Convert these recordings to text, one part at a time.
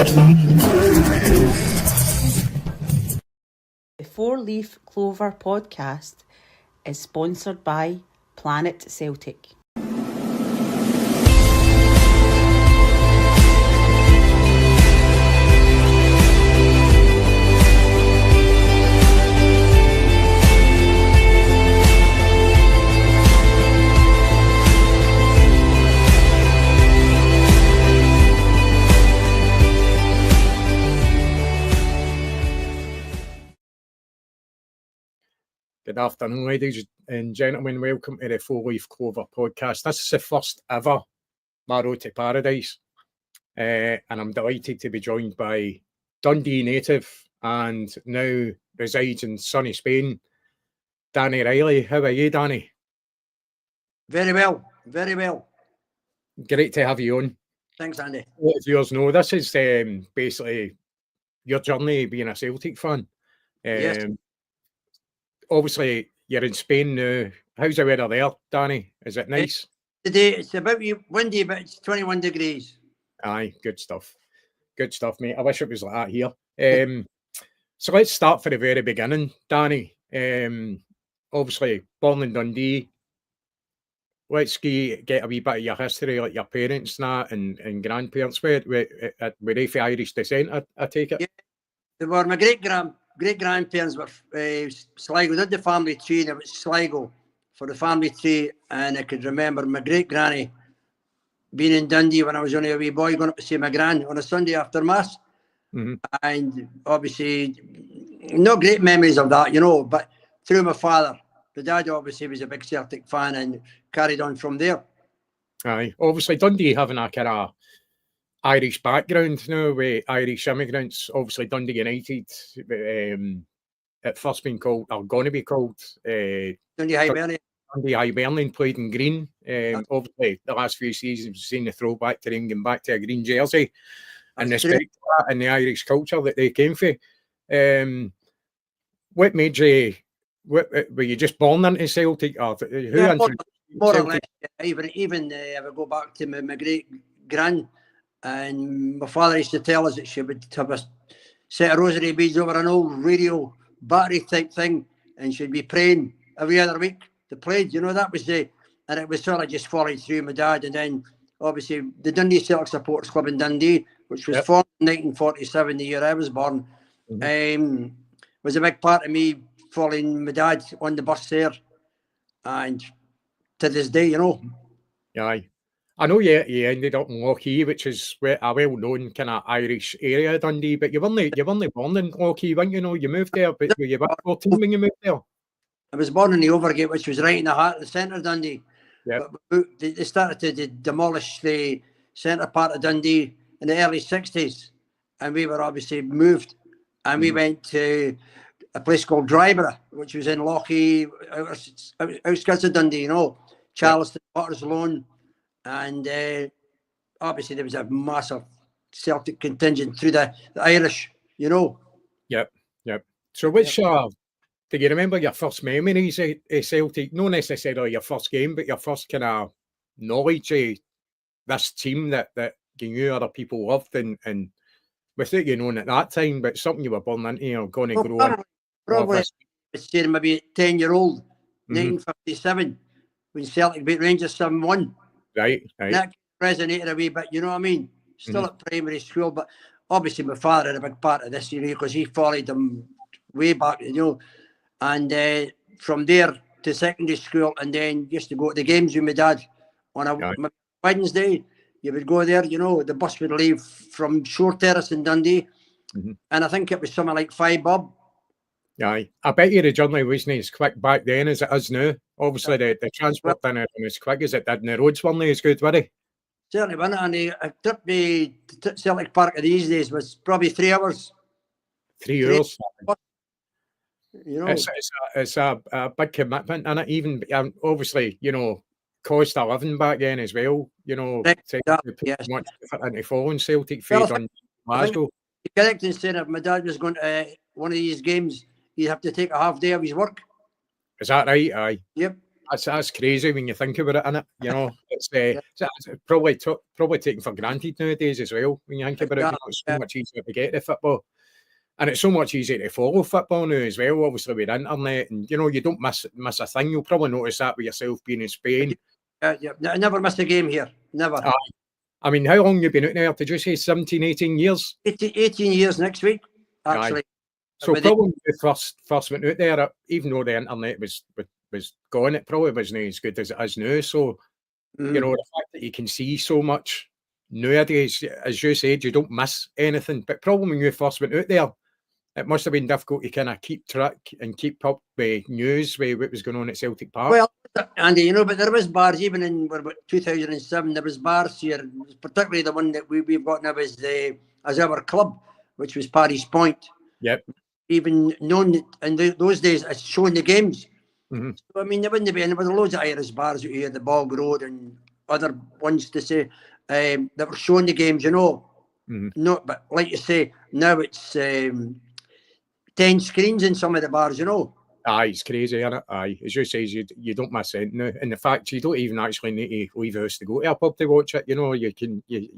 The Four Leaf Clover podcast is sponsored by Planet Celtic. Good afternoon, ladies and gentlemen. Welcome to the Four Leaf Clover podcast. This is the first ever My Road to Paradise, and I'm delighted to be joined by Dundee native and now resides in sunny Spain, Danny Reilly. How are you, Danny? Very well, very well. Great to have you on. Thanks, Andy. As viewers know, this is basically your journey being a Celtic fan. Yes. Obviously, you're in Spain now. How's the weather there, Danny? Is it nice? Today it's about windy, but it's 21 degrees. Aye, good stuff. Good stuff, mate. I wish it was like that here. So let's start for the very beginning, Danny. Obviously, born in Dundee. Let's get a wee bit of your history, like your parents and grandparents. Were they for Irish descent, I take it? Yeah. They were my great-grandparents were Sligo. Did the family tree, and it was Sligo for the family tree. And I could remember my great-granny being in Dundee when I was only a wee boy, going up to see my gran on a Sunday after Mass. Mm-hmm. And obviously, no great memories of that, but through my father. The dad obviously was a big Celtic fan and carried on from there. Aye, obviously Dundee having a kind of Irish background now with Irish immigrants. Obviously Dundee United at first been called, or going to be called Dundee Hibernian. Dundee Hibernian, played in green. Obviously the last few seasons we've seen the throwback to them getting back to a green jersey and respect for that and the Irish culture that they came from. What made you, were you just born into Celtic? Or more or less. Even I would go back to my great gran. And my father used to tell us that she would have a set of rosary beads over an old radio battery type thing, and she'd be praying every other week to play. That was and it was sort of just following through my dad. And then obviously the Dundee Celtic Supporters Club in Dundee, which was formed in 1947, the year I was born, was a big part of me following my dad on the bus there. And to this day, Aye. I know you ended up in Lochee, which is a well-known kind of Irish area, Dundee, but you weren't born in Lochee, weren't you? You moved there, but were you about 14 when you moved there? I was born in the Overgate, which was right in the heart of the centre of Dundee. Yep. But they started to demolish the centre part of Dundee in the early 60s, and we were obviously moved, and we went to a place called Dryborough, which was in Lochee, outskirts of Dundee, Charleston, Potter's Lawn. And obviously there was a massive Celtic contingent through the Irish, Yep. So which, do you remember your first memories of Celtic? Not necessarily your first game, but your first kind of knowledge of this team that you knew other people loved and without you knowing at that time, but something you were born into or going to grow up. Probably maybe 10-year-old, 1957, when Celtic beat Rangers 7-1. Right. That resonated a wee bit, you know what I mean? Still at primary school, but obviously my father had a big part of this, because he followed them way back, and from there to secondary school, and then used to go to the games with my dad on a Wednesday. You would go there, the bus would leave from Shore Terrace in Dundee, and I think it was something like 5 bob. Aye, I bet you the journey wasn't as quick back then as it is now. Obviously, the transport didn't happen as quick as it did, and the roads weren't as good, were they? Certainly weren't, and a trip to Celtic Park of these days was probably 3 hours. 3 hours? It's a big commitment, and even obviously, cost of living back then as well, much into following Celtic from Glasgow. You're correct in saying if my dad was going to one of these games, he'd have to take a half day of his work. Is that right? Aye. Yep. That's crazy when you think about it, innit? You know, it's probably taken for granted nowadays as well. When you think about it, you know, it's so much easier to get to football, and it's so much easier to follow football now as well. Obviously with the internet, and you know, you don't miss a thing. You'll probably notice that with yourself being in Spain. I never missed a game here. Never. I mean, how long have you been out there? Did you say 17, 18 years? 18 years next week, actually. So probably when you first went out there, even though the internet was gone, it probably wasn't as good as it is now. So, you know, the fact that you can see so much nowadays, as you said, you don't miss anything. But probably when you first went out there, it must have been difficult to kind of keep track and keep up with news, with what was going on at Celtic Park. Well, Andy, you know, but there was bars, even in 2007, there was bars here, particularly the one that we've got now as our club, which was Pradise Point. Yep. Even known in those days as showing the games. Mm-hmm. So, I mean, there wouldn't be, and there were loads of Irish bars out here, the Bog Road and other ones to say, that were showing the games, you know. Mm-hmm. No, but like you say, now it's 10 screens in some of the bars, you know. Aye, it's crazy, isn't it? Aye, as you say, you don't miss it now. And the fact you don't even actually need to leave the house to go to a pub to watch it. You know, you've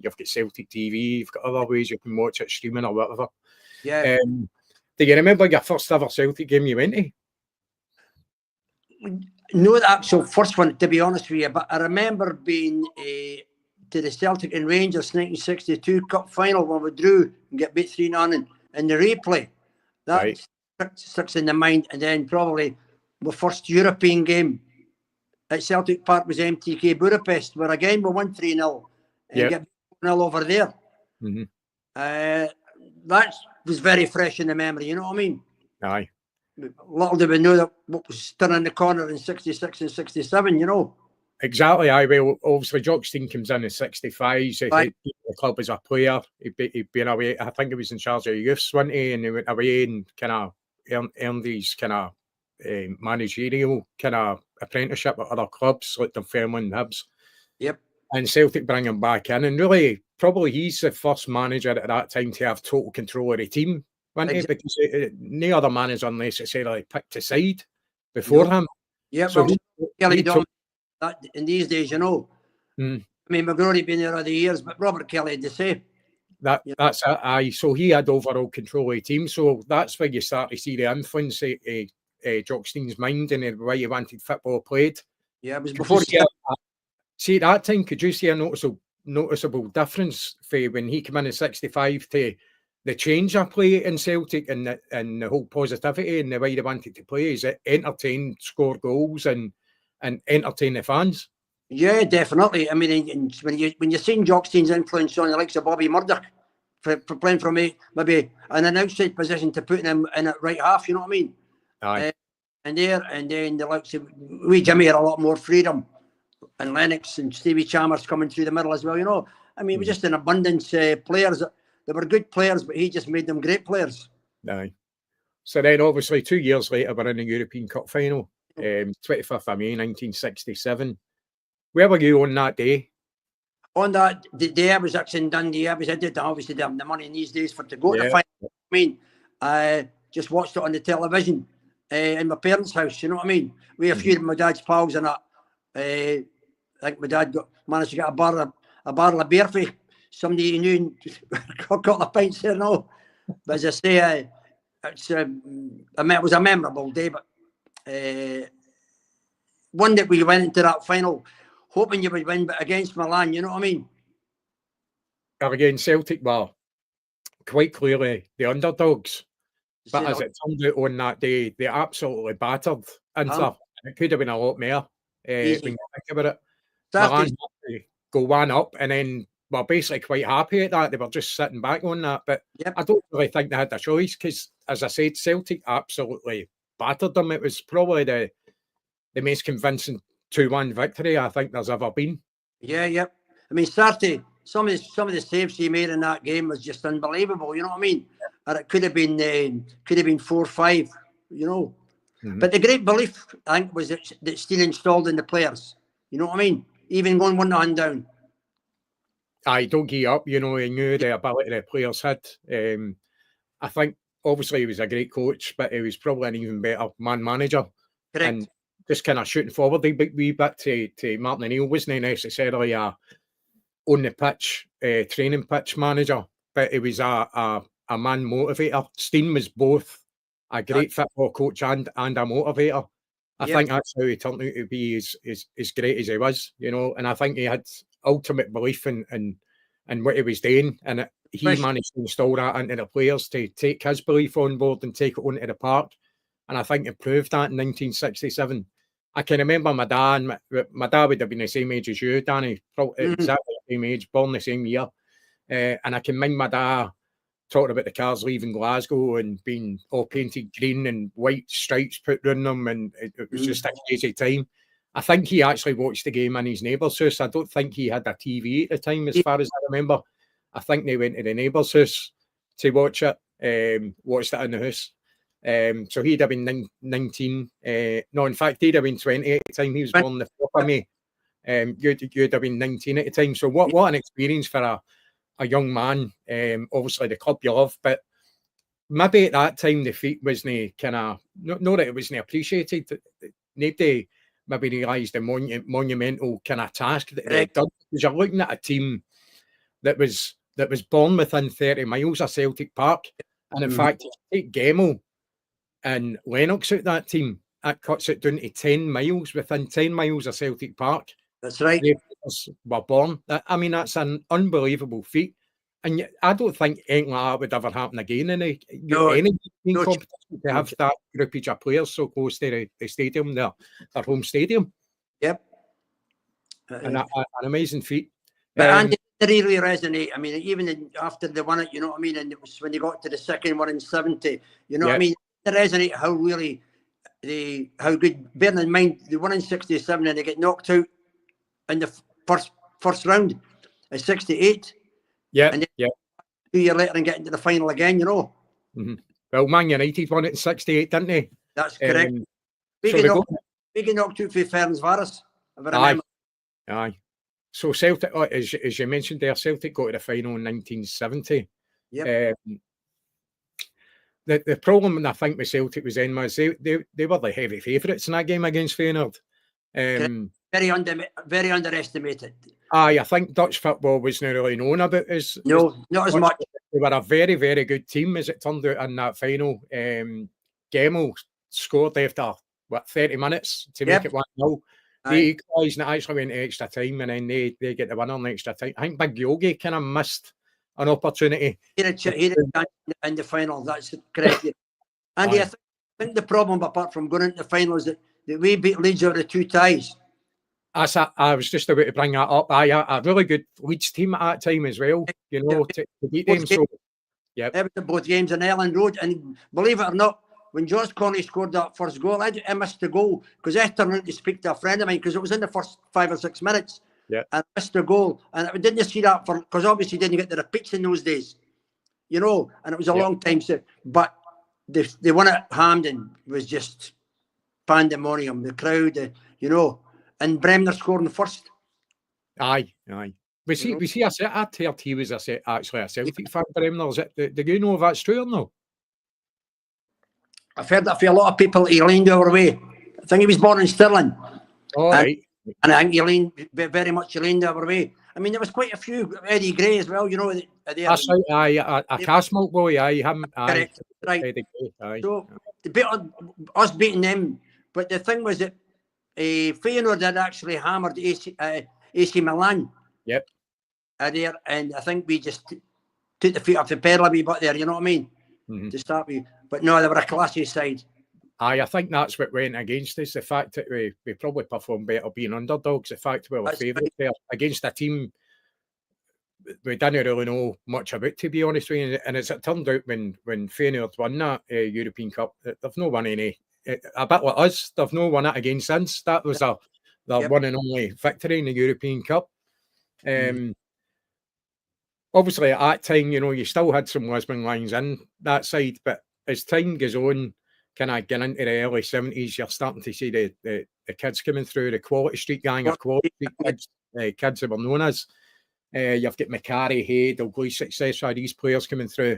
got Celtic TV, you've got other ways you can watch it, streaming or whatever. Yeah. Do you remember your first ever Celtic game you went to? No, the actual first one, to be honest with you, but I remember being to the Celtic and Rangers 1962 Cup final when we drew and get beat 3-0 in the replay. That sticks in the mind. And then probably my first European game at Celtic Park was MTK Budapest, where again we won 3-0 and get 4-0 over there. Mm-hmm. That was very fresh in the memory, you know what I mean? Aye. Little did we know that what was turning the corner in 66 and 67, you know? Exactly, aye. Well, obviously, Jock Stein comes in 65, so he the club as a player. He'd been away, I think he was in charge of youths, wasn't he? And he went away and kind of earned his kind of managerial kind of apprenticeship at other clubs like Dunfermline and Hibs. Yep. And Celtic bring him back in, and really, probably he's the first manager at that time to have total control of the team, wasn't he? Because no other manager necessarily picked a side before him. Yeah, so well, Kelly done that in these days, you know. I mean, McGrory been there other years, but Robert Kelly had to say. That's it, aye. So he had overall control of the team. So that's where you start to see the influence of Jock Stein's mind and the way he wanted football played. Yeah, it was before see, at that time, could you see a noticeable difference for when he came in 65 to the change of play in Celtic and the whole positivity and the way they wanted to play? Is it entertain, score goals and entertain the fans? Yeah, definitely. I mean, when you're seeing Jock Stein's influence on the likes of Bobby Murdoch for playing from maybe in an outside position to putting him in at right half, you know what I mean? Aye. And then the likes of Jimmy had a lot more freedom, and Lennox and Stevie Chalmers coming through the middle as well, you know. I mean, it was just an abundance players. They were good players, but he just made them great players. Aye. So then, obviously, 2 years later, we're in the European Cup final, 25th of May, 1967. Where were you on that day? On that day, I was actually in Dundee. I did obviously have the money in these days to go to the final. I mean, I just watched it on the television in my parents' house. You know what I mean? We had a few of my dad's pals and that. I think my dad managed to get a barrel of beer for somebody he knew and got a couple of pints there and all. But as I say, it was a memorable day, but one that we went into that final hoping you would win, but against Milan, you know what I mean? Against Celtic were quite clearly the underdogs. But as it turned out on that day, they absolutely battered Inter. It could have been a lot more when you think about it. Milan had to go one up and then were basically quite happy at that. They were just sitting back on that. But I don't really think they had a choice because, as I said, Celtic absolutely battered them. It was probably the most convincing 2-1 victory I think there's ever been. Yeah. I mean, Sarti, some of the saves he made in that game was just unbelievable. You know what I mean? And it could have been 4-5. You know, but the great belief I think was that Stein installed in the players. You know what I mean? Even going 1-0 down. I don't give up. You know, he knew the ability the players had. I think obviously he was a great coach, but he was probably an even better man manager. Correct. And just kind of shooting forward a wee bit to Martin O'Neill, wasn't necessarily a on the pitch, training pitch manager, but he was a man motivator. Stein was both a great football coach and a motivator. I think that's how he turned out to be as great as he was, you know. And I think he had ultimate belief in what he was doing, and he managed to install that into the players to take his belief on board and take it onto the park. And I think he proved that in 1967. I can remember my dad. My dad would have been the same age as you, Danny, probably exactly the same age, born the same year. And I can mind my dad talking about the cars leaving Glasgow and being all painted green and white stripes put on them, and it was just a crazy time. I think he actually watched the game in his neighbour's house. I don't think he had a TV at the time, as far as I remember. I think they went to the neighbour's house to watch it, watched it in the house. So he'd have been 19. No, in fact, he'd have been 20 at the time. He was born the 4th of May. You'd have been 19 at the time. So what an experience for a young man. Obviously, the club you love, but maybe at that time, defeat wasn't kind of, not that it wasn't appreciated. Nobody maybe realised the monumental kind of task that they had done. Because you're looking at a team that was born within 30 miles of Celtic Park. And in fact, take Gemmell and Lennox out that team, that cuts it down to 10 miles, within 10 miles of Celtic Park. That's right. They were born. I mean, that's an unbelievable feat. And I don't think anything like that would ever happen again in any competition, to have that groupage of players so close to the stadium, their home stadium. Yep. And an amazing feat. But Andy, it really resonate. I mean, even after they won it, you know what I mean? And it was when they got to the second one in 70, you know what I mean? It resonate how really, how good, bearing in mind, they won in 67 and they get knocked out in the first round at 68. Yeah, and 2 years later and get into the final again, you know. Well, Man United won it in 68, didn't they? That's correct. We get knocked out for Ferencváros. Aye. So Celtic, as you mentioned there, Celtic got to the final in 1970. Yep. The problem, I think, with Celtic was then was they were the heavy favourites in that game against Feyenoord. Very underestimated. Aye, I think Dutch football wasn't really known about as not as much. They were a very, very good team, as it turned out in that final. Gemmell scored after 30 minutes to make it 1-0. They equalised and it actually went to extra time, and then they get the winner in extra time. I think Big Yogi kind of missed an opportunity. He had a chance in the final. That's correct. Andy, I think the problem, apart from going into the final, is that we beat Leeds out of 2 ties. I was just about to bring that up. A really good Leeds team at that time as well, you know, to beat them. So, Everton both games on Elland Road, and believe it or not, when Josh Connelly scored that first goal, I missed the goal because I turned around to speak to a friend of mine because it was in the first 5 or 6 minutes. Yeah, I missed the goal, and I didn't see that because obviously didn't get the repeats in those days, you know, and it was a long time. So, but they won at Hampden was just pandemonium. The crowd, you know, and Bremner scoring first. Aye. Was he? I heard he was actually a Celtic fan, Bremner. Is it? Do you know if that's true or no? I've heard that for a lot of people. He leaned our way. I think he was born in Stirling. Right. And I think he leaned very much. He leaned our way. I mean, there was quite a few. Eddie Gray as well. You know. That's right. Aye, a Cashmilk boy. Aye, him. Correct. Right. Eddie Gray, aye. So us beating them, but the thing was that Feyenoord had actually hammered AC Milan. Yep. There, and I think we just took the feet off the pedal a wee bit there. You know what I mean? To start with. But no, they were a classy side. Aye, I think that's what went against us. The fact that we probably performed better being underdogs. The fact we were favourites there against a team we didn't really know much about, to be honest with you. And as it turned out, when Feyenoord won that European Cup, they've not won any. A bit like us, they've not won it again since. That was their one and only victory in the European Cup. Obviously, at that time, you know, you still had some Lisbon lines in that side, but as time goes on, kind of getting into the early 70s, you're starting to see the kids coming through, the Quality Street gang of Quality Street kids that were known as. You've got Macari, Hay, Dalglish, etc. These players coming through.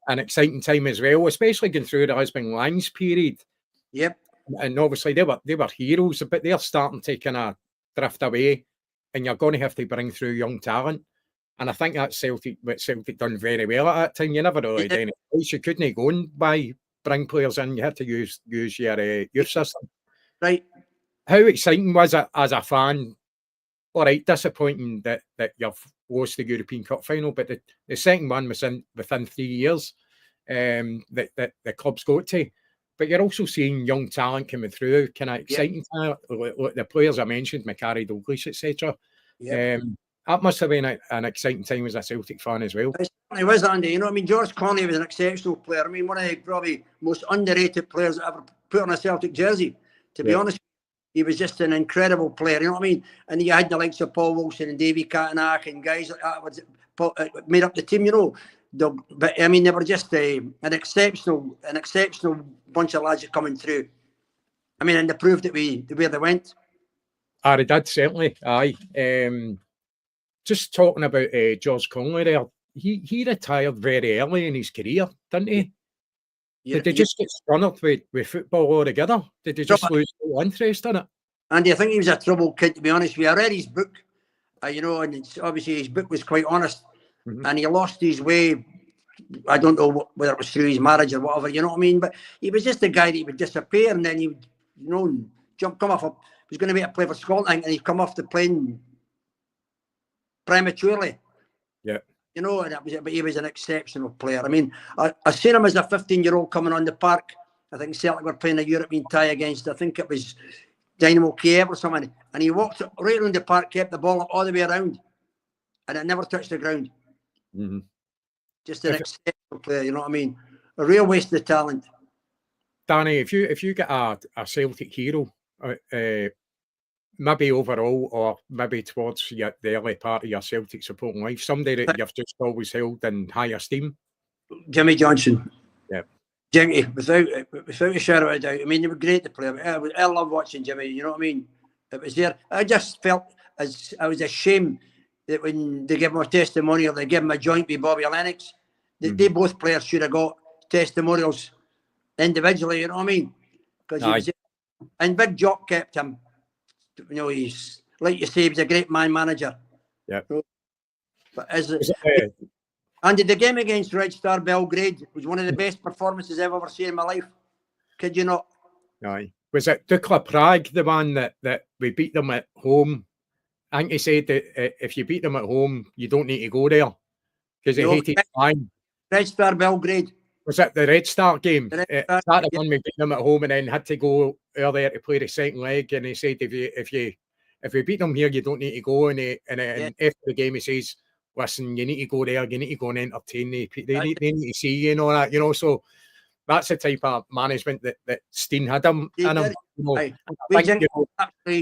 An exciting time as well, especially going through the Lisbon Lines period. Yep. And obviously they were heroes, but they're starting to kind of drift away, and you're going to have to bring through young talent. And I think that's what Celtic done very well at that time. You never really done it. You couldn't go and bring players in. You had to use your youth system. Right. How exciting was it as a fan? All right, disappointing that you've lost the European Cup final, but the second one was within 3 years that the club's got to. But you're also seeing young talent coming through, kind of exciting talent. Like the players I mentioned, McCarry, Douglas, etc. That must have been an exciting time as a Celtic fan as well. It was, Andy. You know what I mean? George Connelly was an exceptional player. I mean, one of the probably most underrated players ever put on a Celtic jersey. To be honest, he was just an incredible player. You know what I mean? And you had the likes of Paul Wilson and Davy Catanack and guys like that made up the team. You know, but I mean, they were just an exceptional bunch of lads coming through. I mean, and they proved it where they went. They did, certainly. Aye. Just talking about George Connelly there, he retired very early in his career, didn't he? Did they just get spun up with football altogether? Did they just lose all interest in it? And I think he was a troubled kid, to be honest with you. I read his book, you know, and obviously his book was quite honest. And he lost his way. I don't know whether it was through his marriage or whatever, you know what I mean? But he was just a guy that would disappear, and then he would, you know, come off. He was going to make a play for Scotland, and he'd come off the plane prematurely. Yeah. You know, and but he was an exceptional player. I mean, I seen him as a 15-year-old coming on the park. I think Celtic were playing a European tie against, I think it was Dynamo Kiev or something. And he walked right around the park, kept the ball up all the way around, and it never touched the ground. Just an exceptional player, you know what I mean? A real waste of talent. Danny, if you get a Celtic hero, maybe overall or maybe towards the early part of your Celtic supporting life, somebody that you've just always held in high esteem? Jimmy Johnstone. Yeah. Jimmy, without a shadow of a doubt. I mean, they were great to play. I love watching Jimmy, you know what I mean? It was there. I just felt I was ashamed that when they give him a testimonial, they give him a joint with Bobby Lennox. They both players should have got testimonials individually, you know what I mean? Because and Big Jock kept him. You know, he's like you say, he was a great man manager. Yeah. But and the game against Red Star Belgrade was one of the best performances I've ever seen in my life. Kid you not? Aye. Was it Dukla Prague, the one that we beat them at home? I think he said that if you beat them at home, you don't need to go there because they hated flying. Red Star Belgrade. Was it the Red Star game? Is that the one we beat them at home and then had to go earlier to play the second leg? And he said if we beat them here, you don't need to go. And after the game, he says, "Listen, you need to go there. You need to go and entertain the people. They need to see you and all that. You know." So that's the type of management that Stein had him. We actually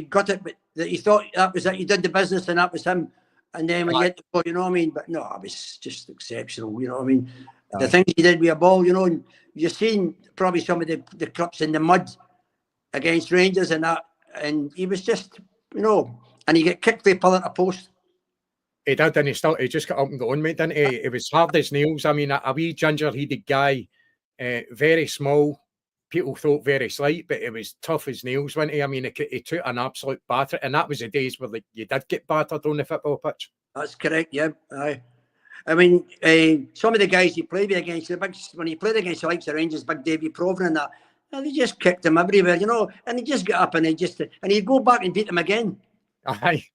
got it, but he thought that was it. He did the business, and that was him. And then when he had to go, you know what I mean? But no, it was just exceptional. You know what I mean? The things he did with a ball, you know, and you've seen probably some of the clips in the mud against Rangers and that, and he was just, you know, and he get kicked for pulling a post. He did, and he just got up and got on, mate, didn't he? It was hard as nails. I mean, a wee ginger-headed guy, very small. People thought very slight, but it was tough as nails, wasn't he? I mean, he took an absolute batter, and that was the days where you did get battered on the football pitch. That's correct, yeah. Aye. I mean, some of the guys he played against, when he played against the likes of Rangers, Big Davy Proven and that, they just kicked him everywhere, you know, and he just got up and he'd go back and beat them again. Aye.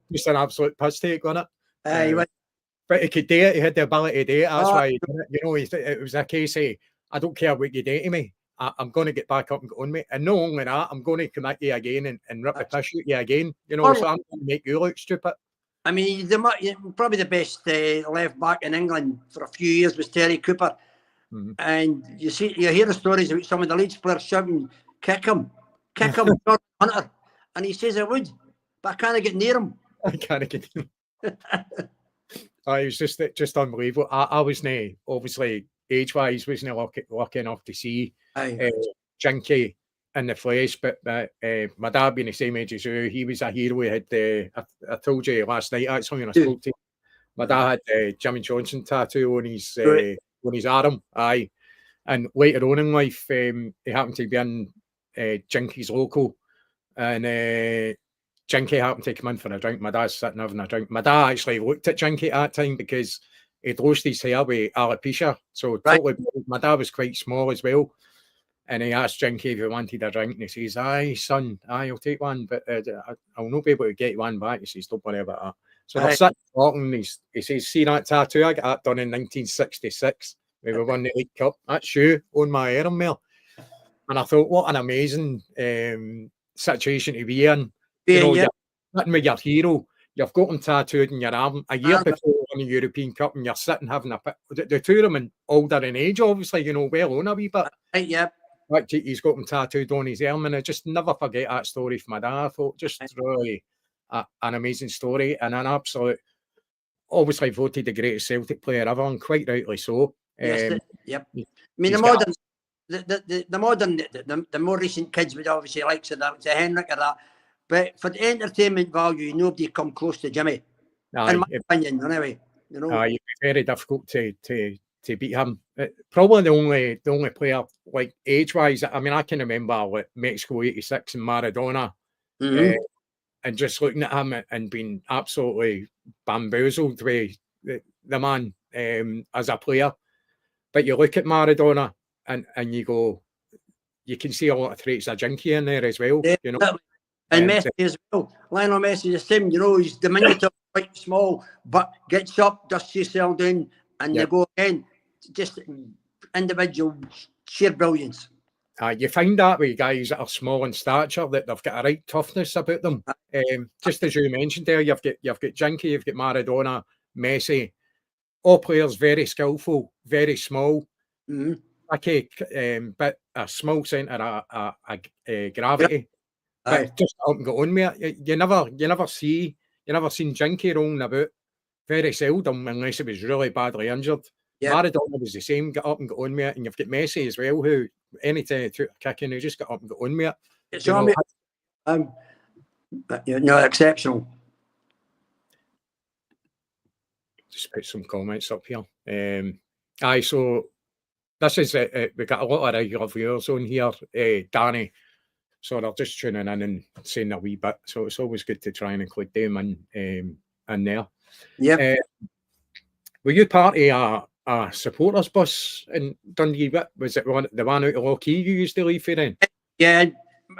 Just an absolute piss take, wasn't it? Aye. But he could do it, he had the ability to do it, that's why, you know, it was a case of, I don't care what you do to me, I'm going to get back up and go on, mate. And not only that, I'm going to come at you again and rip the piss out you again, you know, so I'm going to make you look stupid. I mean, probably the best left back in England for a few years was Terry Cooper. And you hear the stories about some of the Leeds players shouting, kick him, Hunter. And he says, I would, but I can't get near him. I can't get near him. It was just unbelievable. I wasn't, obviously, age-wise, wasn't lucky enough to see Jinky in the flesh, but my dad being the same age as you, he was a hero. He had, I told you last night, actually, when I spoke to him, my dad had Jimmy Johnson tattoo on his arm, And later on in life, he happened to be in Jinky's local, and Jinky happened to come in for a drink. My dad's sitting having a drink. My dad actually looked at Jinky at that time because he'd lost his hair with alopecia. So totally, my dad was quite small as well. And he asked Jinky if he wanted a drink. And he says, aye, son, aye, I'll take one. But I'll not be able to get one back. He says, don't worry about that. So they're sitting talking. He says, see that tattoo? I got that done in 1966. We were won the League Cup. That's you on my arm there. And I thought, what an amazing situation to be in. You know, you're sitting with your hero. You've got him tattooed in your arm a year before on the European Cup, and you're sitting having a... The two of them older in age, obviously, you know, well on a wee bit. But he's got him tattooed on his arm, and I just never forget that story from my dad. I thought, just really an amazing story, and an absolute... Obviously voted the greatest Celtic player ever, and quite rightly so. I mean, the more recent kids would obviously like that, to Henrik or that, but for the entertainment value, nobody come close to Jimmy. In my opinion, anyway. You know, it'd be very difficult to beat him. Probably the only player, like age-wise. I mean, I can remember like Mexico '86 and Maradona, and just looking at him and being absolutely bamboozled with the man as a player. But you look at Maradona and you go, you can see a lot of traits of Jinky in there as well. You know, and Messi as well. Lionel Messi the same. You know, he's diminutive, quite small, but gets up, dusts himself down, and they go again. Just individual sheer brilliance. You find that with guys that are small in stature, that they've got a right toughness about them. Just as you mentioned there, you've got Jinky, you've got Maradona, Messi, all players very skillful, very small. Okay, but a small centre of gravity. But just up and go on with it. You never seen Jinky rolling about. Very seldom, unless he was really badly injured. Maradona was the same, get up and go on with it. And you've got Messi as well, who anytime he took a kick in, he just got up and go on with it. It's exceptional. Just put some comments up here. So this is we got a lot of regular viewers on here, Danny. So they're just tuning in and saying a wee bit. So it's always good to try and include them in there. Yeah. Were you part of a supporters bus in Dundee? Was it the one out of Lockheed you used to leave for then? Yeah,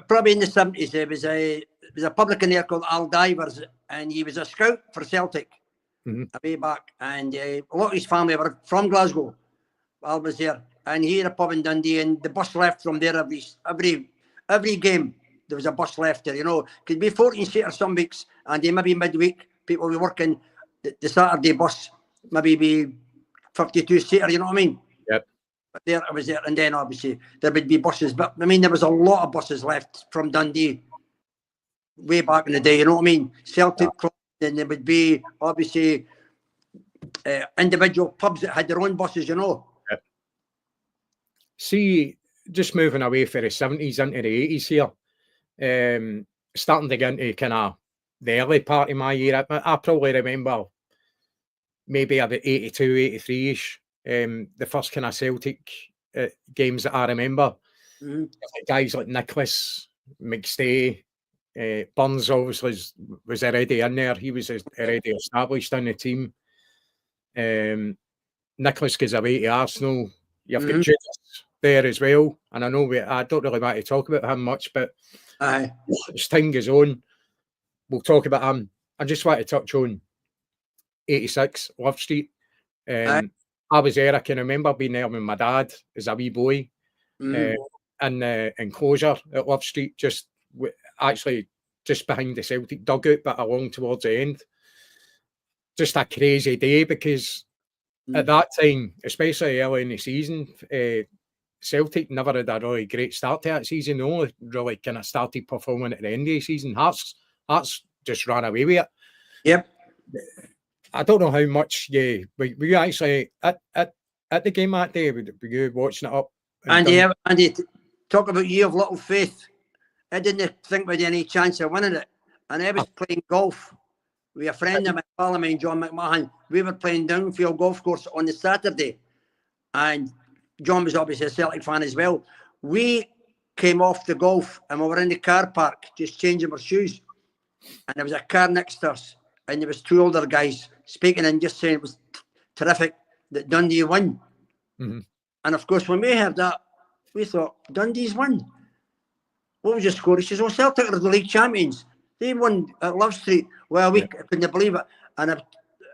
probably in the 70s. There was a publican there called Al Divers, and he was a scout for Celtic way back. And a lot of his family were from Glasgow. Al was there, and he had a pub in Dundee, and the bus left from there every game. There was a bus left there, you know. Could be 14-seater some weeks, and they maybe midweek people will be working the Saturday bus, maybe be 52-seater, you know what I mean? Yep. But there I was there, and then obviously there would be buses. But I mean, there was a lot of buses left from Dundee way back in the day, you know what I mean? Celtic club, then there would be obviously individual pubs that had their own buses, you know. Yep. See, just moving away from the 70s into the 80s here, starting to get into kind of the early part of my year. I probably remember maybe about 82, 83-ish, the first kind of Celtic games that I remember. Guys like Nicholas, McStay, Burns obviously was already in there. He was already established in the team. Nicholas goes away to Arsenal. You've got Judas there as well. And I know I don't really want to talk about him much, but as time goes on, we'll talk about him. I just want to touch on 86 Love Street. I was there. I can remember being there with my dad as a wee boy in the enclosure at Love Street, actually just behind the Celtic dugout, but along towards the end. Just a crazy day because at that time, especially early in the season, Celtic never had a really great start to that season. They only really kind of started performing at the end of the season. Hearts just ran away with it. Yep. I don't know how much were you actually at the game that day? Were you watching it up? Andy, talk about you of little faith. I didn't think we had any chance of winning it. And I was playing golf with a friend of mine, John McMahon. We were playing downfield golf course on the Saturday. And John was obviously a Celtic fan as well. We came off the golf and we were in the car park just changing our shoes. And there was a car next to us. And there was 2 older guys speaking and just saying it was terrific that Dundee won. Mm-hmm. And of course, when we heard that, we thought, Dundee's won. What was your score? He says, well, Celtic are the league champions. They won at Love Street. Well, we couldn't believe it. And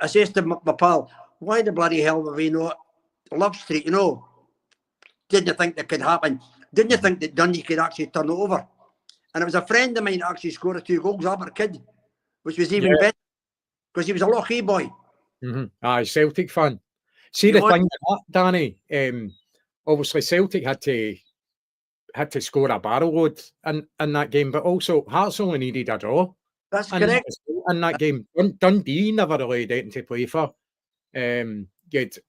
I says to my pal, why the bloody hell were we not Love Street, you know? Didn't you think that could happen? Didn't you think that Dundee could actually turn it over? And it was a friend of mine that actually scored 2 goals, Albert Kidd, which was even better because he was a Lochee boy. Mm-hmm. Aye, Celtic fan. See, the thing with that, Danny, obviously Celtic had to score a barrel load in that game, but also Hearts only needed a draw. That's correct. In that game, Dundee never really had anything to play for.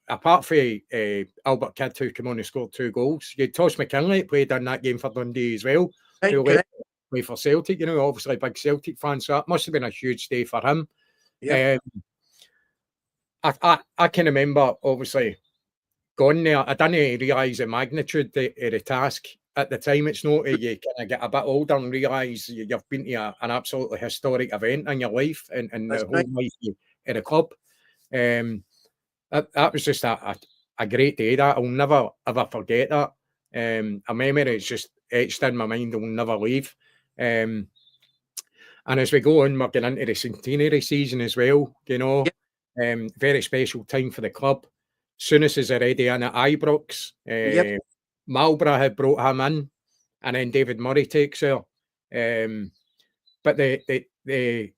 Apart from Albert Kidd, who came on and scored 2 goals, you had Tosh McKinley that played in that game for Dundee as well, who play for Celtic, you know, obviously a big Celtic fan, so that must have been a huge day for him. Yeah. I can remember, obviously, going there. I didn't realise the magnitude of the task at the time. It's not you kind of get a bit older and realise you've been to an absolutely historic event in your life and the whole life of the club. That was just a great day. That I'll never ever forget that. A memory that's just etched in my mind. I'll never leave. And as we go on, we're getting into the centenary season as well. You know, very special time for the club. Soonest is already in at Ibrox. Marlborough had brought him in, and then David Murray takes her. But the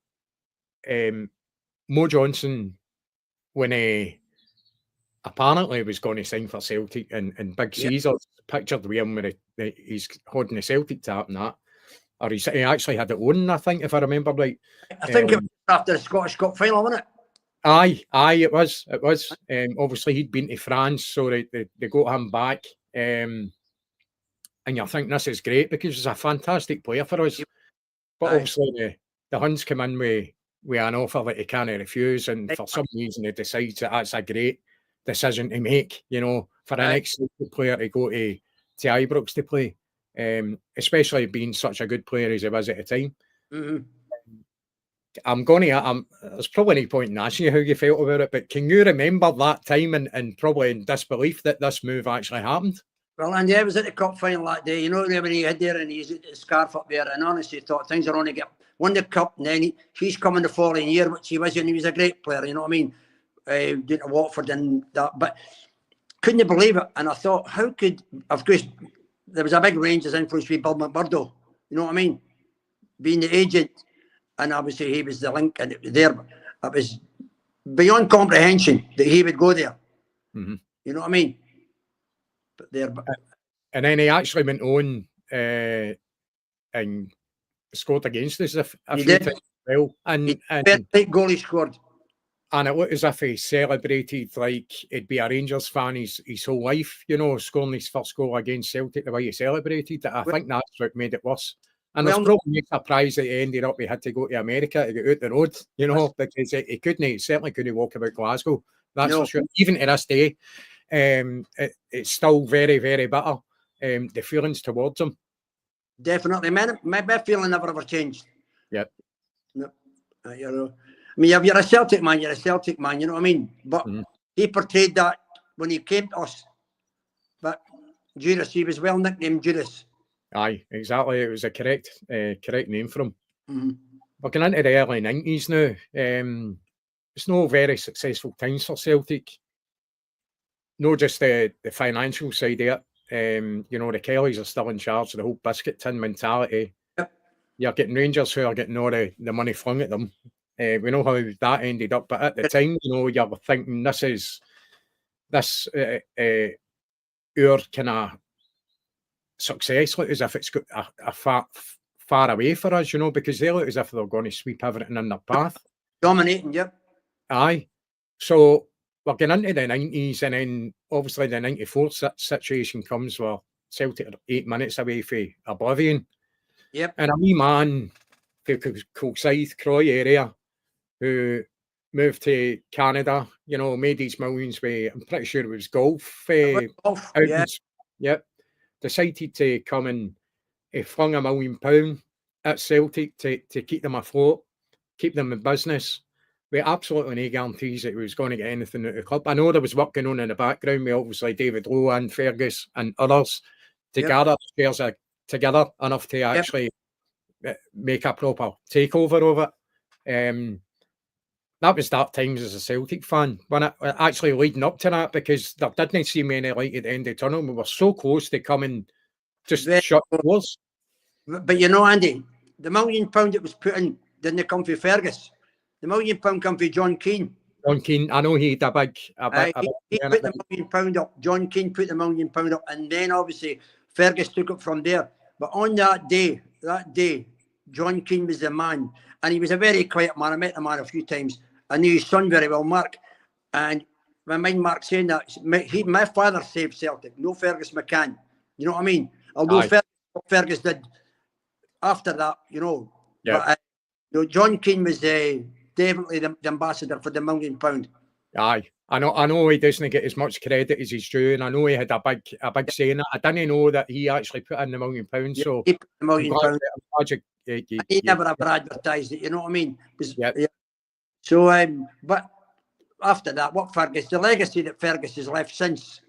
Mo Johnston, when apparently was going to sign for Celtic, and Big Caesar's pictured with him when he's holding the Celtic tap and that, or he actually had it on, I think, if I remember right. I think it was after the Scottish Cup final, wasn't it? Aye, it was. Obviously, he'd been to France, so they got him back. And you think this is great because he's a fantastic player for us. But obviously, the Huns come in with an offer that he can't refuse, and for some reason, he decides that that's a great decision to make, you know, for an ex-Celtic player to go to Ibrox to play, especially being such a good player as he was at the time. Mm-hmm. There's probably no point in asking you how you felt about it, but can you remember that time and probably in disbelief that this move actually happened? Well, and I was at the cup final that day, you know, when he had there and he's at the scarf up there, and honestly thought things are only get won the cup, and then he's coming the following year, which he was, and he was a great player, you know what I mean? Did Watford and that, but couldn't believe it. And I thought, how could, of course, there was a big Rangers influence with Bill McMurdo, you know what I mean? Being the agent, and obviously he was the link, and it was there. It was beyond comprehension that he would go there. Mm-hmm. You know what I mean? But there, and then he actually went on and scored against us a few times as well. And big goal he scored. And it looked as if he celebrated like he'd be a Rangers fan his whole life, you know, scoring his first goal against Celtic, the way he celebrated. I think that's what made it worse. And there's probably a surprise that he ended up, he had to go to America to get out the road, you know, because he certainly couldn't walk about Glasgow. That's for sure. Even to this day, it's still very, very bitter, the feelings towards him. Definitely. My feeling never ever changed. Yep. No. You know, I mean, if you're a Celtic man, you're a Celtic man, you know what I mean? But he portrayed that when he came to us. But Judas, he was well nicknamed Judas. Aye, exactly. It was a correct name for him. Mm-hmm. We're getting into the early 90s now. It's no very successful times for Celtic. No, just the financial side of it. You know, the Kellys are still in charge of the whole biscuit tin mentality. Yep. You're getting Rangers who are getting all the money flung at them. We know how that ended up, but at the time, you know, you were thinking this our kind of success, like as if it's got a far away for us, you know, because they look as if they're going to sweep everything in their path. Dominating, yep. Aye. So we're getting into the 90s, and then obviously the 94 situation comes where Celtic are 8 minutes away from oblivion. Yep. And a wee man from Kilsyth, Croy area, who moved to Canada, you know, made his millions with, I'm pretty sure it was golf. Golf, yeah. Outings. Yep. Decided to come and he flung £1 million at Celtic to keep them afloat, keep them in business. We absolutely no guarantees that he was going to get anything out of the club. I know there was work going on in the background with obviously David Lowe and Fergus and others to gather shares together enough to actually make a proper takeover of it. That was dark times as a Celtic fan, when it actually leading up to that, because there didn't seem any light at the end of the tunnel. We were so close to coming, just shut doors. But you know, Andy, the £1 million that was put in didn't come from Fergus. The £1 million come from John Keane. John Keane, I know he had a big he put the £1 million up. John Keane put the £1 million up, and then obviously Fergus took it from there. But on that day, John Keane was the man, and he was a very quiet man. I met the man a few times. I knew his son very well, Mark. And I mind Mark saying that my father saved Celtic, no Fergus McCann. You know what I mean? Although Fergus did after that, you know. Yeah. But, you know, John Keane was definitely the ambassador for the £1 million. Aye. I know he doesn't get as much credit as he's due, and I know he had a big say in it. I didn't know that he actually put in the £1 million. So he put the £1 million. He never ever advertised it, you know what I mean? So, but after that, the legacy that Fergus has left since,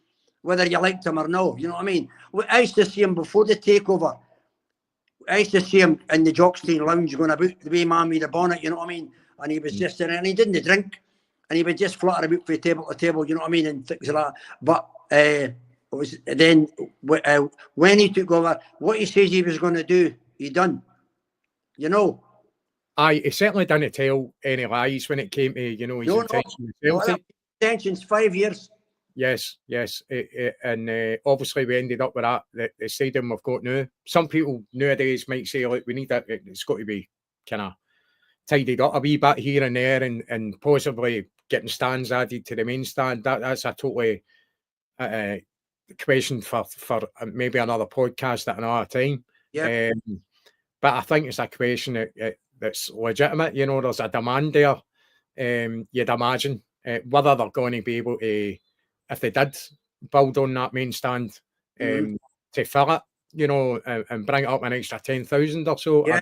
whether you liked him or no, you know what I mean? I used to see him before the takeover. I used to see him in the Jock Stein lounge going about the way man with the bonnet, you know what I mean? And he was just there, and he didn't drink, and he would just flutter about from table to table, you know what I mean, and things like that. But it was then when he took over, what he says he was going to do, he done. You know. Aye, he certainly didn't tell any lies when it came to, you know, his intention with Celtic. Intentions 5 years. Yes. And obviously we ended up with that, the stadium we've got now. Some people nowadays might say, like, we need that, it's got to be kind of tidied up a wee bit here and there, and possibly getting stands added to the main stand. That's a totally question for maybe another podcast at another time. Yeah. But I think it's a question that's legitimate. You know, there's a demand there. You'd imagine whether they're going to be able to, if they did build on that main stand, to fill it, you know, and bring it up an extra 10,000 or so. Yeah.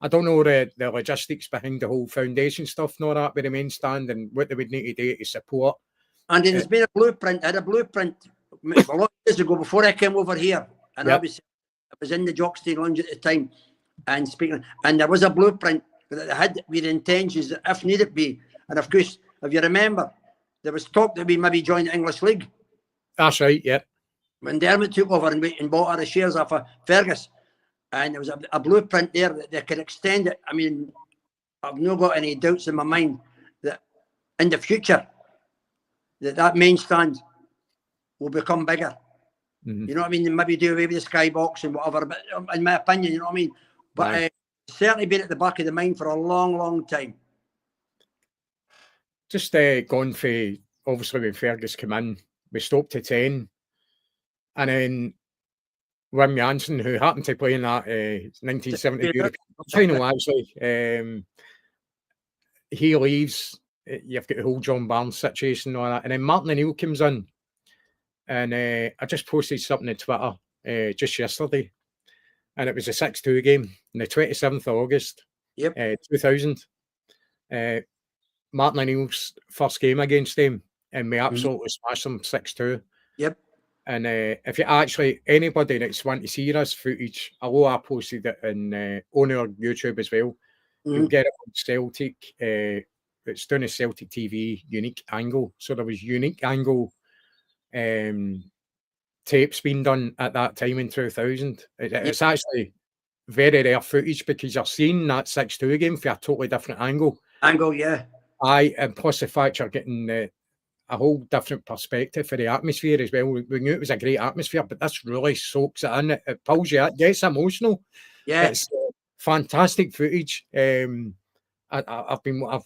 I don't know the logistics behind the whole foundation stuff and all that with the main stand and what they would need to do to support. And there's been a blueprint. I had a blueprint a lot of years ago before I came over here, and I was in the Jock Stein lounge at the time and speaking, and there was a blueprint that had with intentions that if needed be. And of course, if you remember, there was talk that we maybe join the English League. That's right, yeah. When Dermot took over and bought our shares off of Fergus, and there was a blueprint there that they could extend it. I mean, I've not got any doubts in my mind that in the future that main stand will become bigger. You know what I mean? Maybe do away with the skybox and whatever, but in my opinion, you know what I mean? But certainly been at the back of the mind for a long, long time. Just gone for, obviously when Fergus came in, we stopped to 10. And then Mo Johnston, who happened to play in that 1970 European final, actually, he leaves. You've got the whole John Barnes situation and all that. And then Martin O'Neill comes in. And I just posted something on Twitter just yesterday. And it was a 6-2 game on the 27th of August, 2000. Martin O'Neill's first game against them. And we absolutely smashed them 6-2. Yep. And if you actually, anybody that's want to see this footage, although I posted it on our YouTube as well, you'll get it on Celtic. It's done a Celtic TV unique angle. So there was unique angle tapes being done at that time in 2000. It's actually very rare footage because you're seeing that 6-2 game for a totally different angle. And plus the fact you're getting a whole different perspective for the atmosphere as well. We knew it was a great atmosphere, but this really soaks it in. It pulls you out, gets emotional. Yeah, it's fantastic footage. I've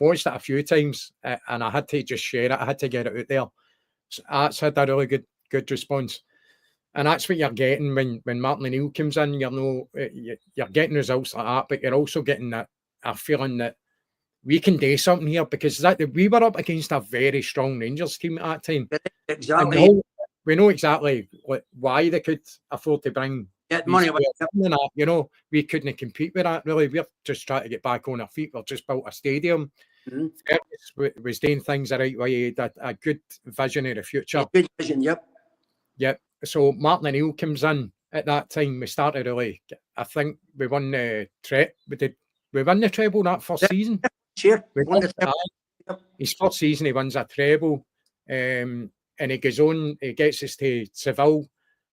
watched it a few times, and I had to just share it. I had to get it out there. So that's had a really good response, and that's what you're getting when Martin O'Neill comes in. You're getting results like that, but you're also getting a feeling that we can do something here, because we were up against a very strong Rangers team at that time. Exactly. And we know exactly why they could afford to bring money. You know, we couldn't compete with that, really. We're just trying to get back on our feet. We've just built a stadium. Fergus was doing things the right way. He had a good vision of the future. Good vision, yep. So Martin O'Neill comes in at that time. We started really, I think we won the we won the treble that first season. Sure. His first season, he wins a treble. And he goes on, he gets us to Seville.